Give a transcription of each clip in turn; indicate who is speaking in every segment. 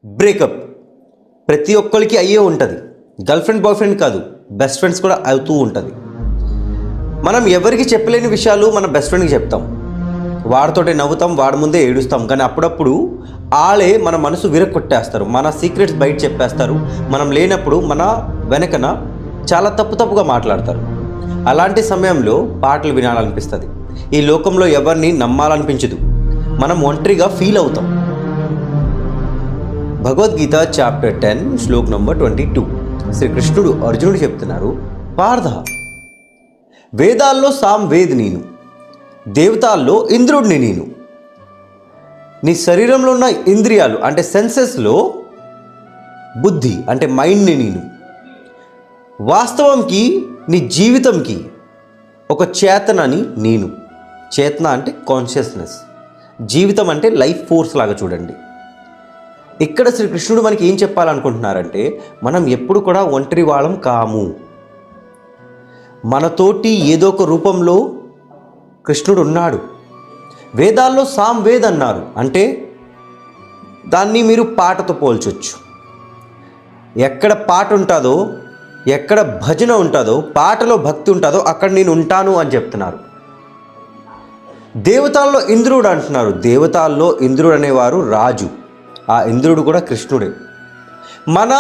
Speaker 1: Breakup ప్రతి ఒక్కరికి అయ్యే ఉంటుంది. గర్ల్ ఫ్రెండ్ బాయ్ ఫ్రెండ్ కాదు, బెస్ట్ ఫ్రెండ్స్ కూడా అవుతూ ఉంటుంది. మనం ఎవరికి చెప్పలేని విషయాలు మన బెస్ట్ ఫ్రెండ్కి చెప్తాం, వాడితోటే నవ్వుతాం, వాడి ముందే ఏడుస్తాం. కానీ అప్పుడప్పుడు వాళ్ళే మన మనసు విరక్కొట్టేస్తారు, మన సీక్రెట్స్ బయట చెప్పేస్తారు. మనం లేనప్పుడు మన వెనకన చాలా తప్పుగా మాట్లాడతారు. అలాంటి సమయంలో పాటలు వినాలనిపిస్తుంది. ఈ లోకంలో ఎవరిని నమ్మాలనిపించదు, మనం ఒంటరిగా ఫీల్ అవుతాం. భగవద్గీత చాప్టర్ 10 శ్లోక్ నంబర్ 22 శ్రీకృష్ణుడు అర్జునుడు చెప్తున్నారు, పార్థ, వేదాల్లో సాంవేద్ నేను, దేవతాల్లో ఇంద్రుడిని నేను. నీ శరీరంలో ఉన్న ఇంద్రియాలు అంటే సెన్సెస్లో బుద్ధి అంటే మైండ్ని నేను. వాస్తవంకి నీ జీవితంకి ఒక చేతనని నేను. చేతన అంటే కాన్షియస్నెస్, జీవితం అంటే లైఫ్ ఫోర్స్ లాగా చూడండి. ఇక్కడ శ్రీకృష్ణుడు మనకి ఏం చెప్పాలనుకుంటున్నారంటే, మనం ఎప్పుడు కూడా ఒంటరి వాళ్ళం కాము. మనతోటి ఏదో ఒక రూపంలో కృష్ణుడు ఉన్నాడు. వేదాల్లో సాంవేద్ అన్నారు అంటే దాన్ని మీరు పాటతో పోల్చొచ్చు. ఎక్కడ పాట ఉంటుందో, ఎక్కడ భజన ఉంటుందో, పాటలో భక్తి ఉంటుందో అక్కడ నేను ఉంటాను అని చెప్తున్నారు. దేవతల్లో ఇంద్రుడు అంటున్నారు. దేవతల్లో ఇంద్రుడు అనేవారు రాజు. ఆ ఇంద్రుడు కూడా కృష్ణుడే. మన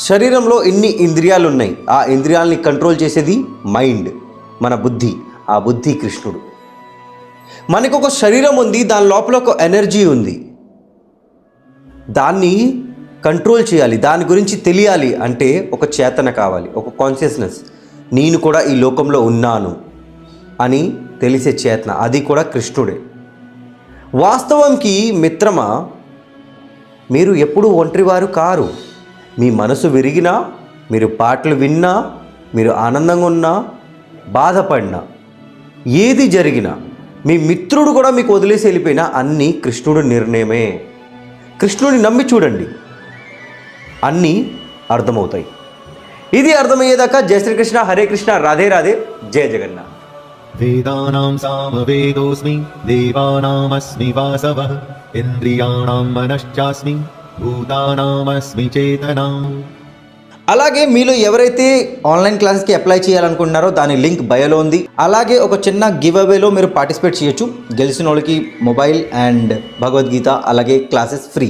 Speaker 1: శరీరంలో ఎన్ని ఇంద్రియాలు ఉన్నాయి, ఆ ఇంద్రియాలని కంట్రోల్ చేసేది మైండ్, మన బుద్ధి. ఆ బుద్ధి కృష్ణుడు. మనకు ఒక శరీరం ఉంది, దాని లోపల ఒక ఎనర్జీ ఉంది. దాన్ని కంట్రోల్ చేయాలి, దాని గురించి తెలియాలి అంటే ఒక చేతన కావాలి, ఒక కాన్షియస్నెస్. నేను కూడా ఈ లోకంలో ఉన్నాను అని తెలిసే చేతన, అది కూడా కృష్ణుడే. వాస్తవంకి మిత్రమా, మీరు ఎప్పుడూ ఒంటరివారు కారు. మీ మనసు విరిగినా, మీరు పాటలు విన్నా, మీరు ఆనందంగా ఉన్నా, బాధపడినా, ఏది జరిగినా, మీ మిత్రుడు కూడా మీకు వదిలేసి వెళ్ళిపోయినా అన్నీ కృష్ణుడు నిర్ణయమే. కృష్ణుడిని నమ్మి చూడండి, అన్నీ అర్థమవుతాయి. ఇది అర్థమయ్యేదాకా జయ శ్రీకృష్ణ, హరే కృష్ణ, రాధే రాధే, జయ జగన్నాథ్.
Speaker 2: వేదానాం సామవేదోస్మి దేవానామస్మి వాసవః ఇంద్రియాణాం మనశ్చాస్మి భూతానామస్మి చేతనా.
Speaker 1: అలాగే మీలో ఎవరైతే ఆన్లైన్ క్లాసెస్కి అప్లై చేయాలనుకుంటున్నారో దాని లింక్ బయోలో ఉంది. అలాగే ఒక చిన్న గివ్ అవేలో మీరు పార్టిసిపేట్ చేయొచ్చు. గెలిచిన వాళ్ళకి మొబైల్ అండ్ భగవద్గీత అలాగే క్లాసెస్ ఫ్రీ.